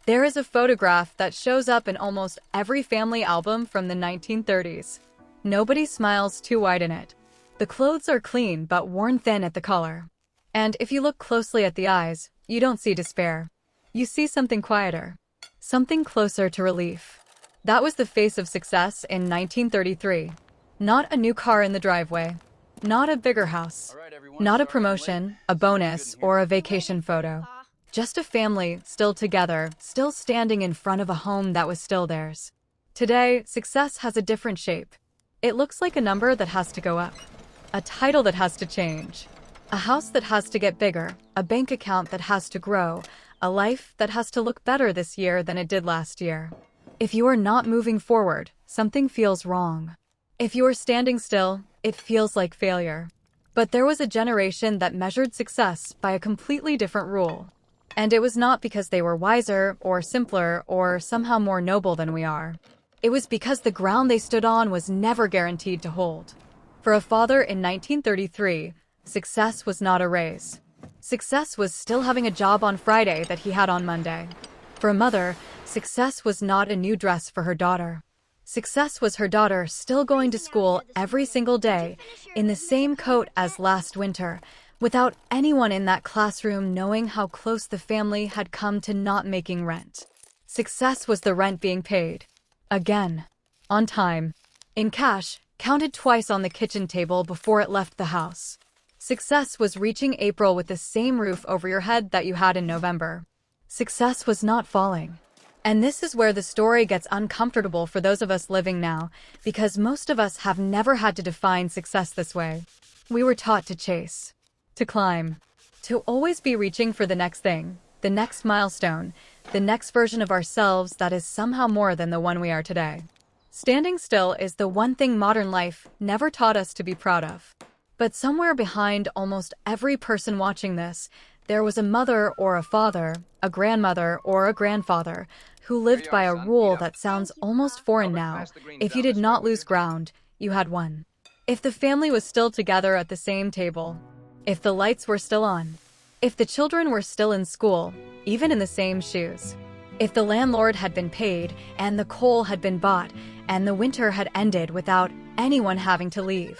There is a photograph that shows up in almost every family album from the 1930s. Nobody smiles too wide in it. The clothes are clean but worn thin at the collar. And if you look closely at the eyes, you don't see despair. You see something quieter. Something closer to relief. That was the face of success in 1933. Not a new car in the driveway. Not a bigger house. Not a promotion, a bonus, or a vacation photo. Just a family, still together, still standing in front of a home that was still theirs. Today, success has a different shape. It looks like a number that has to go up. A title that has to change. A house that has to get bigger. A bank account that has to grow. A life that has to look better this year than it did last year. If you are not moving forward, something feels wrong. If you are standing still, it feels like failure. But there was a generation that measured success by a completely different rule. And it was not because they were wiser or simpler or somehow more noble than we are. It was because the ground they stood on was never guaranteed to hold. For a father in 1933, success was not a raise. Success was still having a job on Friday that he had on Monday. For a mother, success was not a new dress for her daughter. Success was her daughter still going to school every single day in the same coat as last winter, without anyone in that classroom knowing how close the family had come to not making rent. Success was the rent being paid. Again. On time. In cash, counted twice on the kitchen table before it left the house. Success was reaching April with the same roof over your head that you had in November. Success was not falling. And this is where the story gets uncomfortable for those of us living now, because most of us have never had to define success this way. We were taught to chase, to climb, to always be reaching for the next thing, the next milestone, the next version of ourselves that is somehow more than the one we are today. Standing still is the one thing modern life never taught us to be proud of. But somewhere behind almost every person watching this, there was a mother or a father, a grandmother or a grandfather, who lived by a rule that sounds almost foreign now. If you did not lose ground, you had won. If the family was still together at the same table, if the lights were still on, if the children were still in school, even in the same shoes, if the landlord had been paid and the coal had been bought and the winter had ended without anyone having to leave,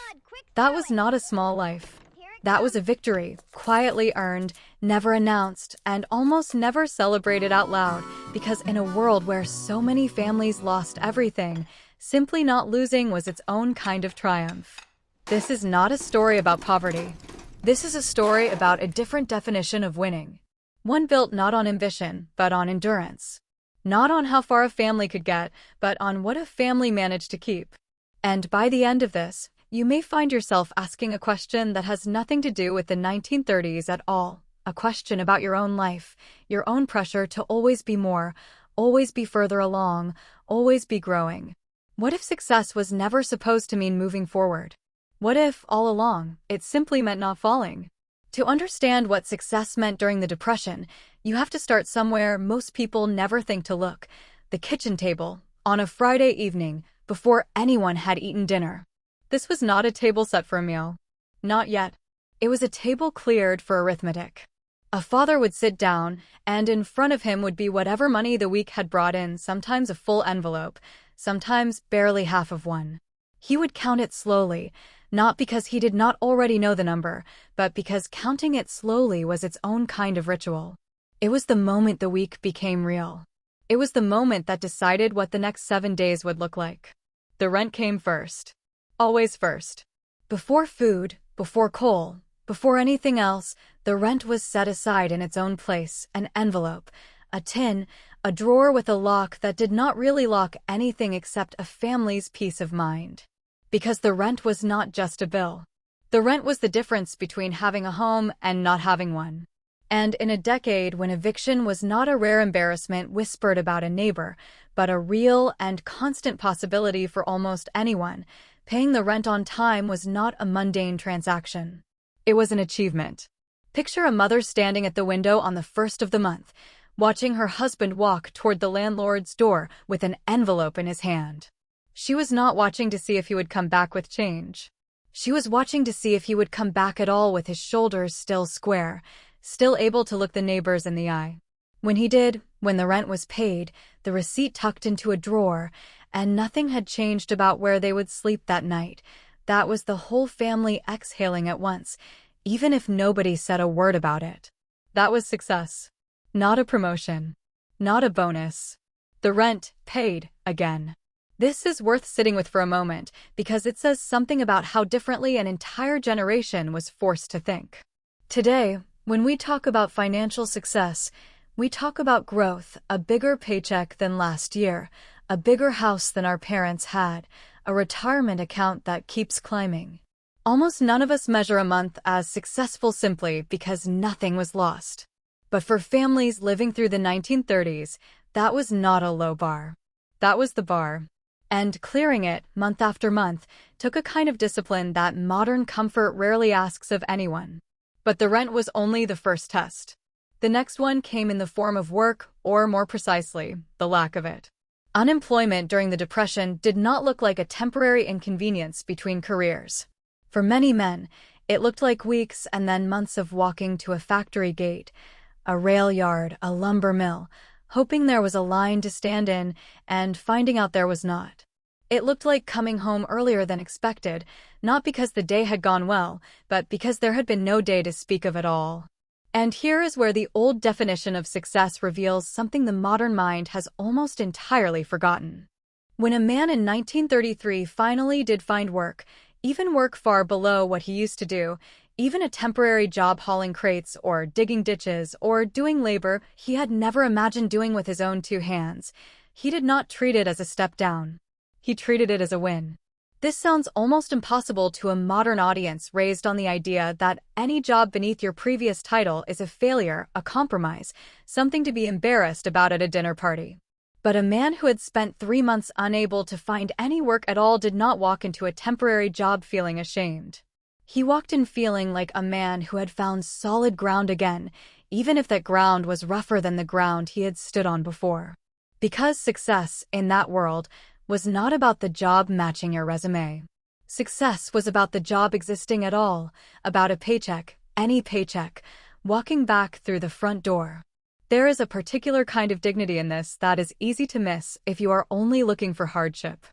that was not a small life. That was a victory, quietly earned, never announced, and almost never celebrated out loud, because in a world where so many families lost everything, simply not losing was its own kind of triumph. This is not a story about poverty. This is a story about a different definition of winning. One built not on ambition, but on endurance. Not on how far a family could get, but on what a family managed to keep. And by the end of this, you may find yourself asking a question that has nothing to do with the 1930s at all. A question about your own life, your own pressure to always be more, always be further along, always be growing. What if success was never supposed to mean moving forward? What if, all along, it simply meant not falling? To understand what success meant during the Depression, you have to start somewhere most people never think to look: the kitchen table, on a Friday evening, before anyone had eaten dinner. This was not a table set for a meal. Not yet. It was a table cleared for arithmetic. A father would sit down, and in front of him would be whatever money the week had brought in, sometimes a full envelope, sometimes barely half of one. He would count it slowly, not because he did not already know the number, but because counting it slowly was its own kind of ritual. It was the moment the week became real. It was the moment that decided what the next 7 days would look like. The rent came first. Always first. Before food, before coal, before anything else, the rent was set aside in its own place: an envelope, a tin, a drawer with a lock that did not really lock anything except a family's peace of mind. Because the rent was not just a bill. The rent was the difference between having a home and not having one. And in a decade when eviction was not a rare embarrassment whispered about a neighbor, but a real and constant possibility for almost anyone, paying the rent on time was not a mundane transaction. It was an achievement. Picture a mother standing at the window on the first of the month, watching her husband walk toward the landlord's door with an envelope in his hand. She was not watching to see if he would come back with change. She was watching to see if he would come back at all with his shoulders still square, still able to look the neighbors in the eye. When he did, When the rent was paid, the receipt tucked into a drawer, and nothing had changed about where they would sleep that night. That was the whole family exhaling at once, even if nobody said a word about it. That was success. Not a promotion. Not a bonus. The rent paid again. This is worth sitting with for a moment because it says something about how differently an entire generation was forced to think. Today, when we talk about financial success, we talk about growth, a bigger paycheck than last year, a bigger house than our parents had, a retirement account that keeps climbing. Almost none of us measure a month as successful simply because nothing was lost. But for families living through the 1930s, that was not a low bar. That was the bar. And clearing it, month after month, took a kind of discipline that modern comfort rarely asks of anyone. But the rent was only the first test. The next one came in the form of work, or more precisely, the lack of it. Unemployment during the Depression did not look like a temporary inconvenience between careers. For many men, it looked like weeks and then months of walking to a factory gate, a rail yard, a lumber mill, hoping there was a line to stand in and finding out there was not. It looked like coming home earlier than expected, not because the day had gone well, but because there had been no day to speak of at all. And here is where the old definition of success reveals something the modern mind has almost entirely forgotten. When a man in 1933 finally did find work, even work far below what he used to do, even a temporary job hauling crates or digging ditches or doing labor he had never imagined doing with his own two hands, he did not treat it as a step down. He treated it as a win. This sounds almost impossible to a modern audience raised on the idea that any job beneath your previous title is a failure, a compromise, something to be embarrassed about at a dinner party. But a man who had spent 3 months unable to find any work at all did not walk into a temporary job feeling ashamed. He walked in feeling like a man who had found solid ground again, even if that ground was rougher than the ground he had stood on before. Because success, in that world, was not about the job matching your resume. Success was about the job existing at all, about a paycheck, any paycheck, walking back through the front door. There is a particular kind of dignity in this that is easy to miss if you are only looking for hardship.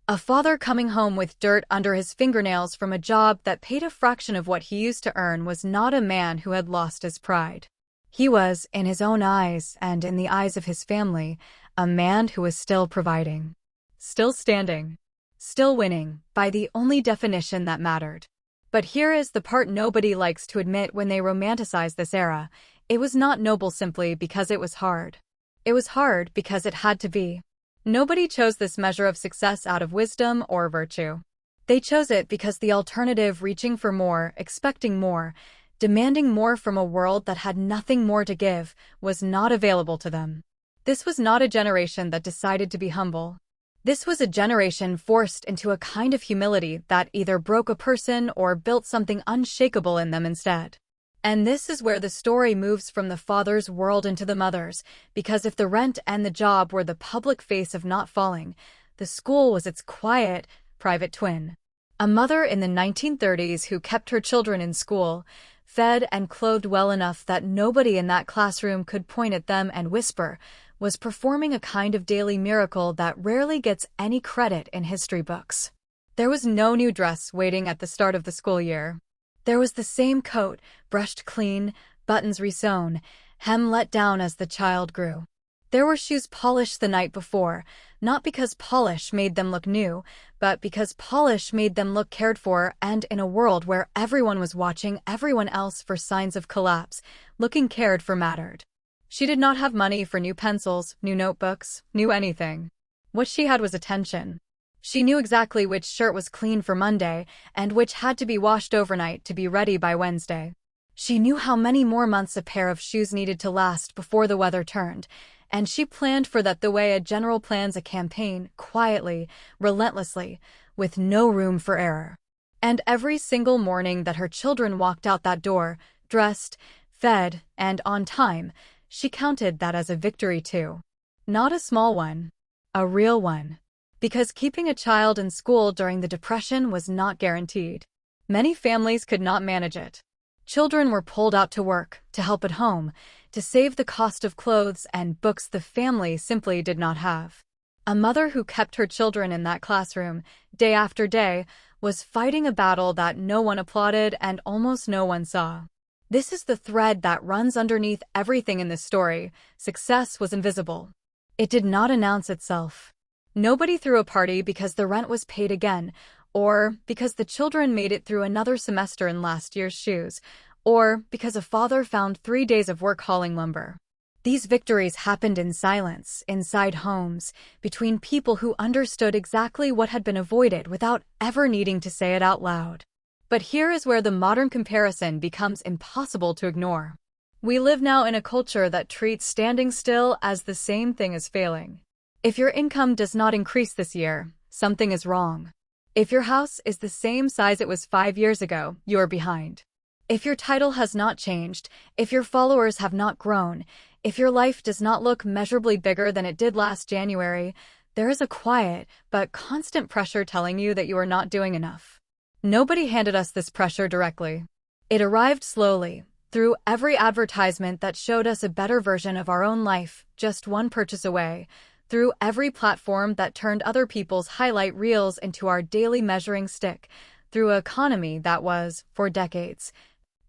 A father coming home with dirt under his fingernails from a job that paid a fraction of what he used to earn was not a man who had lost his pride. He was, in his own eyes and in the eyes of his family, a man who was still providing. Still standing. Still winning, by the only definition that mattered. But here is the part nobody likes to admit when they romanticize this era. It was not noble simply because it was hard. It was hard because it had to be. Nobody chose this measure of success out of wisdom or virtue. They chose it because the alternative, reaching for more, expecting more, demanding more from a world that had nothing more to give, was not available to them. This was not a generation that decided to be humble. This was a generation forced into a kind of humility that either broke a person or built something unshakable in them instead. And this is where the story moves from the father's world into the mother's, because if the rent and the job were the public face of not falling, the school was its quiet, private twin. A mother in the 1930s who kept her children in school, fed and clothed well enough that nobody in that classroom could point at them and whisper, was performing a kind of daily miracle that rarely gets any credit in history books. There was no new dress waiting at the start of the school year. There was the same coat, brushed clean, buttons resewn, hem let down as the child grew. There were shoes polished the night before, not because polish made them look new, but because polish made them look cared for, and in a world where everyone was watching everyone else for signs of collapse, looking cared for mattered. She did not have money for new pencils, new notebooks, new anything. What she had was attention. She knew exactly which shirt was clean for Monday and which had to be washed overnight to be ready by Wednesday. She knew how many more months a pair of shoes needed to last before the weather turned, and she planned for that the way a general plans a campaign, quietly, relentlessly, with no room for error. And every single morning that her children walked out that door, dressed, fed, and on time, she counted that as a victory too. Not a small one. A real one. Because keeping a child in school during the Depression was not guaranteed. Many families could not manage it. Children were pulled out to work, to help at home, to save the cost of clothes and books the family simply did not have. A mother who kept her children in that classroom, day after day, was fighting a battle that no one applauded and almost no one saw. This is the thread that runs underneath everything in this story. Success was invisible. It did not announce itself. Nobody threw a party because the rent was paid again, or because the children made it through another semester in last year's shoes, or because a father found 3 days of work hauling lumber. These victories happened in silence, inside homes, between people who understood exactly what had been avoided without ever needing to say it out loud. But here is where the modern comparison becomes impossible to ignore. We live now in a culture that treats standing still as the same thing as failing. If your income does not increase this year, something is wrong. If your house is the same size it was 5 years ago, you are behind. If your title has not changed, if your followers have not grown, if your life does not look measurably bigger than it did last January, there is a quiet but constant pressure telling you that you are not doing enough. Nobody handed us this pressure directly. It arrived slowly, through every advertisement that showed us a better version of our own life, just one purchase away, through every platform that turned other people's highlight reels into our daily measuring stick, through an economy that was, for decades,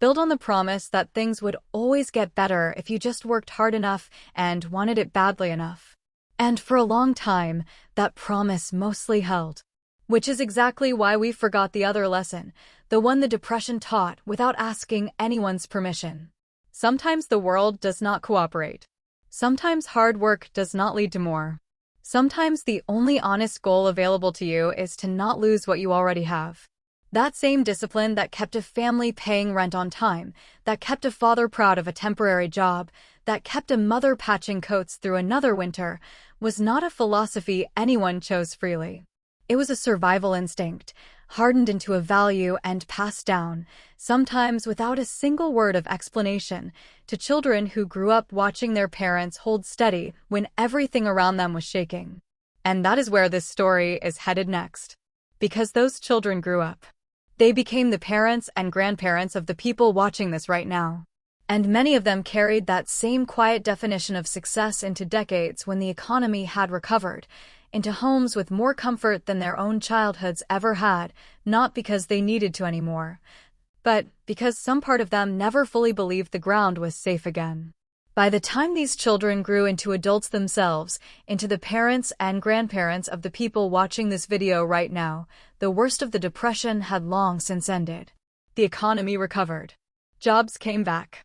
built on the promise that things would always get better if you just worked hard enough and wanted it badly enough. And for a long time, that promise mostly held. Which is exactly why we forgot the other lesson, the one the Depression taught without asking anyone's permission. Sometimes the world does not cooperate. Sometimes hard work does not lead to more. Sometimes the only honest goal available to you is to not lose what you already have. That same discipline that kept a family paying rent on time, that kept a father proud of a temporary job, that kept a mother patching coats through another winter, was not a philosophy anyone chose freely. It was a survival instinct, hardened into a value and passed down, sometimes without a single word of explanation, to children who grew up watching their parents hold steady when everything around them was shaking. And that is where this story is headed next. Because those children grew up. They became the parents and grandparents of the people watching this right now. And many of them carried that same quiet definition of success into decades when the economy had recovered, into homes with more comfort than their own childhoods ever had, not because they needed to anymore, but because some part of them never fully believed the ground was safe again. By the time these children grew into adults themselves, into the parents and grandparents of the people watching this video right now, the worst of the Depression had long since ended. The economy recovered. Jobs came back.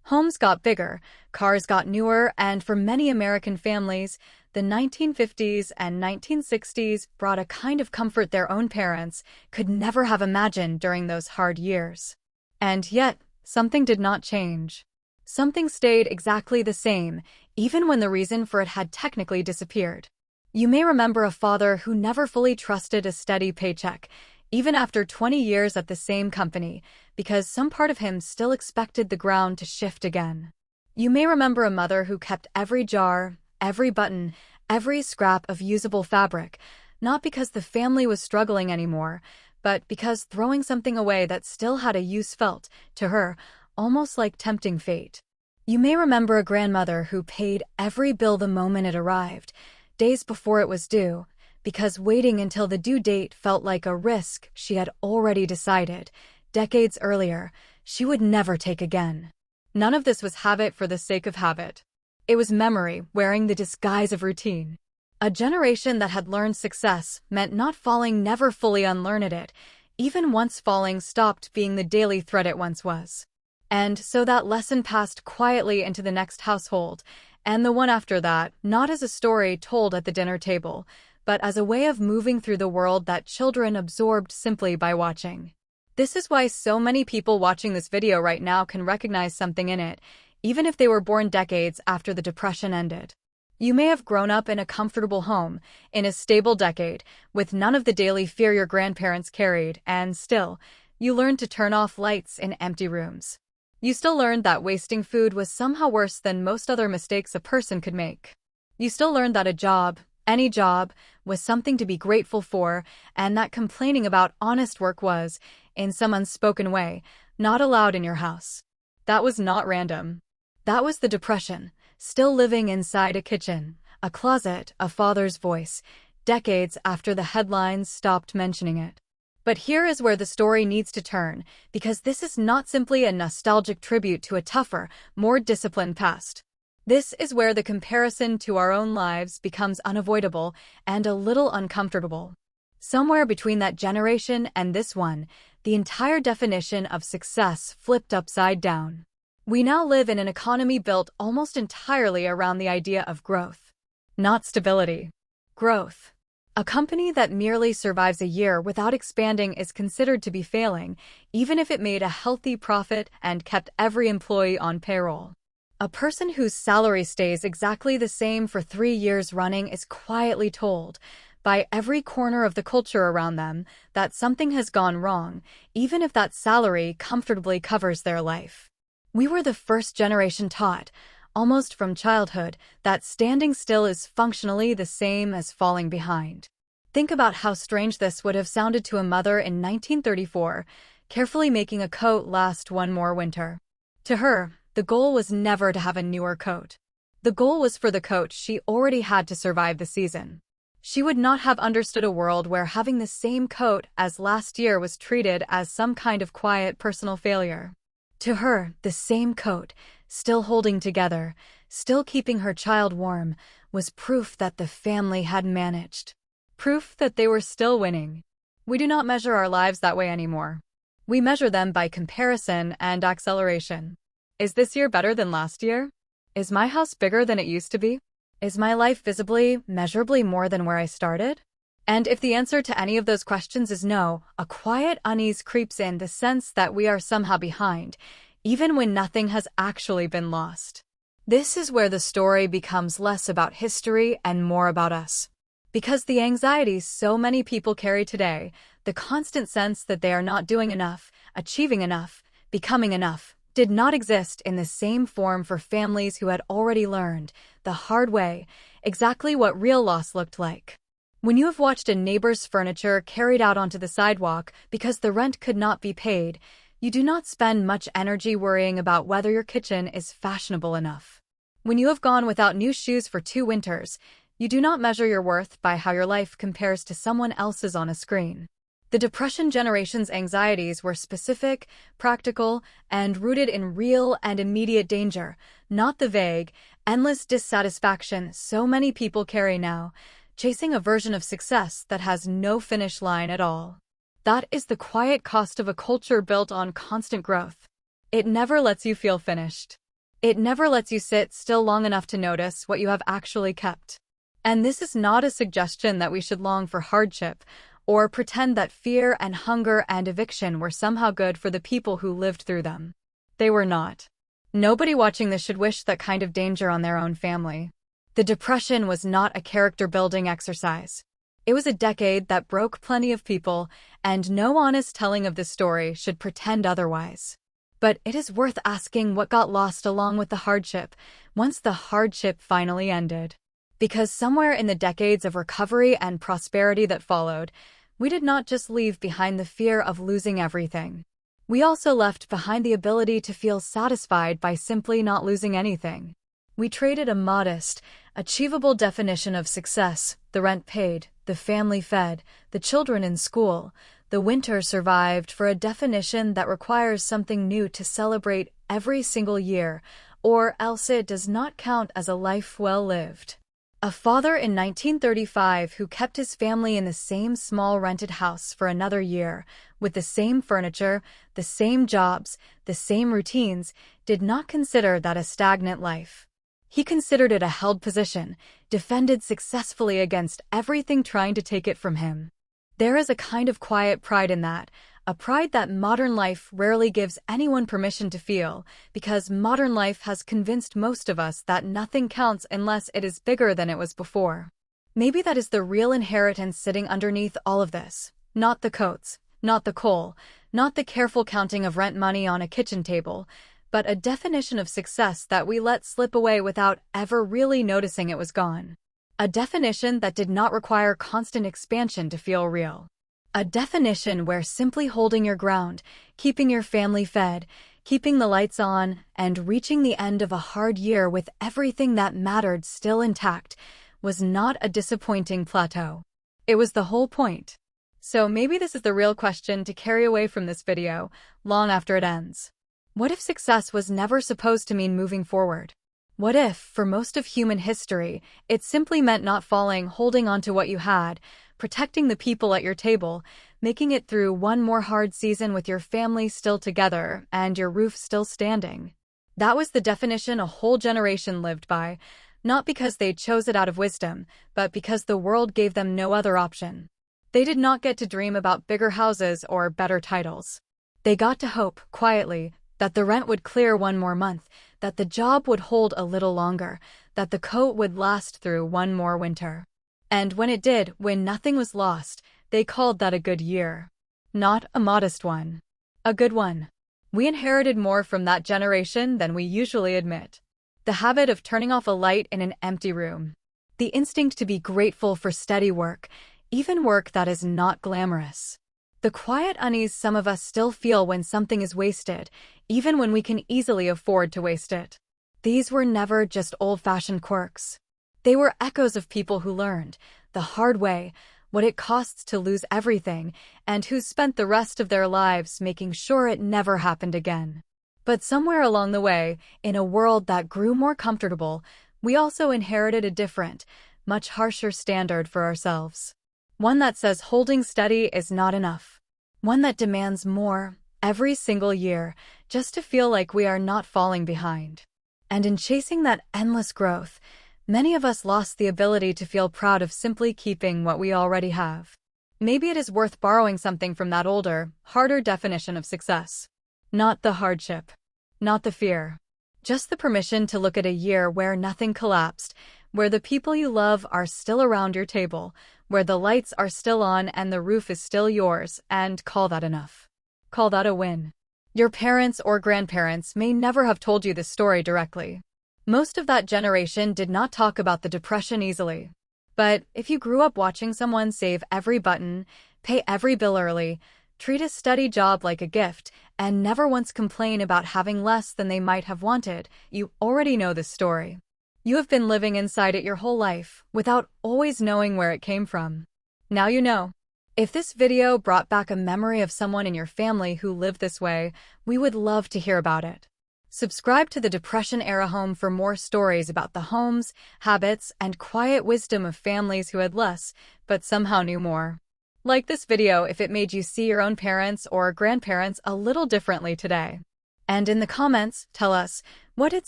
Homes got bigger, cars got newer, and for many American families, the 1950s and 1960s brought a kind of comfort their own parents could never have imagined during those hard years. And yet, something did not change. Something stayed exactly the same, even when the reason for it had technically disappeared. You may remember a father who never fully trusted a steady paycheck, even after 20 years at the same company, because some part of him still expected the ground to shift again. You may remember a mother who kept every jar, every button, every scrap of usable fabric, not because the family was struggling anymore, but because throwing something away that still had a use felt, to her, almost like tempting fate. You may remember a grandmother who paid every bill the moment it arrived, days before it was due, because waiting until the due date felt like a risk she had already decided, decades earlier, she would never take again. None of this was habit for the sake of habit. It was memory wearing the disguise of routine. A generation that had learned success meant not falling never fully unlearned it, even once falling stopped being the daily threat it once was. And so that lesson passed quietly into the next household, and the one after that, not as a story told at the dinner table, but as a way of moving through the world that children absorbed simply by watching. This is why so many people watching this video right now can recognize something in it, even if they were born decades after the Depression ended. You may have grown up in a comfortable home, in a stable decade, with none of the daily fear your grandparents carried, and still, you learned to turn off lights in empty rooms. You still learned that wasting food was somehow worse than most other mistakes a person could make. You still learned that a job, any job, was something to be grateful for, and that complaining about honest work was, in some unspoken way, not allowed in your house. That was not random. That was the Depression, still living inside a kitchen, a closet, a father's voice, decades after the headlines stopped mentioning it. But here is where the story needs to turn, because this is not simply a nostalgic tribute to a tougher, more disciplined past. This is where the comparison to our own lives becomes unavoidable and a little uncomfortable. Somewhere between that generation and this one, the entire definition of success flipped upside down. We now live in an economy built almost entirely around the idea of growth. Not stability. Growth. A company that merely survives a year without expanding is considered to be failing, even if it made a healthy profit and kept every employee on payroll. A person whose salary stays exactly the same for 3 years running is quietly told, by every corner of the culture around them, that something has gone wrong, even if that salary comfortably covers their life. We were the first generation taught, almost from childhood, that standing still is functionally the same as falling behind. Think about how strange this would have sounded to a mother in 1934, carefully making a coat last one more winter. To her, the goal was never to have a newer coat. The goal was for the coat she already had to survive the season. She would not have understood a world where having the same coat as last year was treated as some kind of quiet personal failure. To her, the same coat, still holding together, still keeping her child warm, was proof that the family had managed. Proof that they were still winning. We do not measure our lives that way anymore. We measure them by comparison and acceleration. Is this year better than last year? Is my house bigger than it used to be? Is my life visibly, measurably more than where I started? And if the answer to any of those questions is no, a quiet unease creeps in, the sense that we are somehow behind, even when nothing has actually been lost. This is where the story becomes less about history and more about us. Because the anxieties so many people carry today, the constant sense that they are not doing enough, achieving enough, becoming enough, did not exist in the same form for families who had already learned, the hard way, exactly what real loss looked like. When you have watched a neighbor's furniture carried out onto the sidewalk because the rent could not be paid, you do not spend much energy worrying about whether your kitchen is fashionable enough. When you have gone without new shoes for 2 winters, you do not measure your worth by how your life compares to someone else's on a screen. The Depression generation's anxieties were specific, practical, and rooted in real and immediate danger, not the vague, endless dissatisfaction so many people carry now, chasing a version of success that has no finish line at all. That is the quiet cost of a culture built on constant growth. It never lets you feel finished. It never lets you sit still long enough to notice what you have actually kept. And this is not a suggestion that we should long for hardship, or pretend that fear and hunger and eviction were somehow good for the people who lived through them. They were not. Nobody watching this should wish that kind of danger on their own family. The Depression was not a character-building exercise. It was a decade that broke plenty of people, and no honest telling of the story should pretend otherwise. But it is worth asking what got lost along with the hardship, once the hardship finally ended. Because somewhere in the decades of recovery and prosperity that followed, we did not just leave behind the fear of losing everything. We also left behind the ability to feel satisfied by simply not losing anything. We traded a modest, achievable definition of success, the rent paid, the family fed, the children in school, the winter survived, for a definition that requires something new to celebrate every single year, or else it does not count as a life well lived. A father in 1935 who kept his family in the same small rented house for another year, with the same furniture, the same jobs, the same routines, did not consider that a stagnant life. He considered it a held position, defended successfully against everything trying to take it from him. There is a kind of quiet pride in that, a pride that modern life rarely gives anyone permission to feel, because modern life has convinced most of us that nothing counts unless it is bigger than it was before. Maybe that is the real inheritance sitting underneath all of this, not the coats, not the coal, not the careful counting of rent money on a kitchen table, but a definition of success that we let slip away without ever really noticing it was gone. A definition that did not require constant expansion to feel real. A definition where simply holding your ground, keeping your family fed, keeping the lights on, and reaching the end of a hard year with everything that mattered still intact was not a disappointing plateau. It was the whole point. So maybe this is the real question to carry away from this video, long after it ends. What if success was never supposed to mean moving forward? What if, for most of human history, it simply meant not falling, holding on to what you had, protecting the people at your table, making it through one more hard season with your family still together and your roof still standing? That was the definition a whole generation lived by, not because they chose it out of wisdom, but because the world gave them no other option. They did not get to dream about bigger houses or better titles. They got to hope, quietly, that the rent would clear one more month, that the job would hold a little longer, that the coat would last through one more winter. And when it did, when nothing was lost, they called that a good year. Not a modest one. A good one. We inherited more from that generation than we usually admit. The habit of turning off a light in an empty room. The instinct to be grateful for steady work, even work that is not glamorous. The quiet unease some of us still feel when something is wasted, even when we can easily afford to waste it. These were never just old-fashioned quirks. They were echoes of people who learned, the hard way, what it costs to lose everything, and who spent the rest of their lives making sure it never happened again. But somewhere along the way, in a world that grew more comfortable, we also inherited a different, much harsher standard for ourselves. One that says holding steady is not enough. One that demands more, every single year, just to feel like we are not falling behind. And in chasing that endless growth, many of us lost the ability to feel proud of simply keeping what we already have. Maybe it is worth borrowing something from that older, harder definition of success. Not the hardship. Not the fear. Just the permission to look at a year where nothing collapsed, where the people you love are still around your table, where the lights are still on and the roof is still yours, and call that enough. Call that a win. Your parents or grandparents may never have told you this story directly. Most of that generation did not talk about the Depression easily. But if you grew up watching someone save every button, pay every bill early, treat a steady job like a gift, and never once complain about having less than they might have wanted, you already know this story. You have been living inside it your whole life, without always knowing where it came from. Now you know. If this video brought back a memory of someone in your family who lived this way, we would love to hear about it. Subscribe to the Depression-era Home for more stories about the homes, habits, and quiet wisdom of families who had less, but somehow knew more. Like this video if it made you see your own parents or grandparents a little differently today. And in the comments, tell us, what did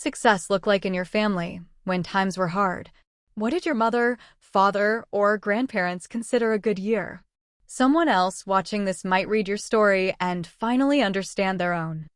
success look like in your family when times were hard? What did your mother, father, or grandparents consider a good year? Someone else watching this might read your story and finally understand their own.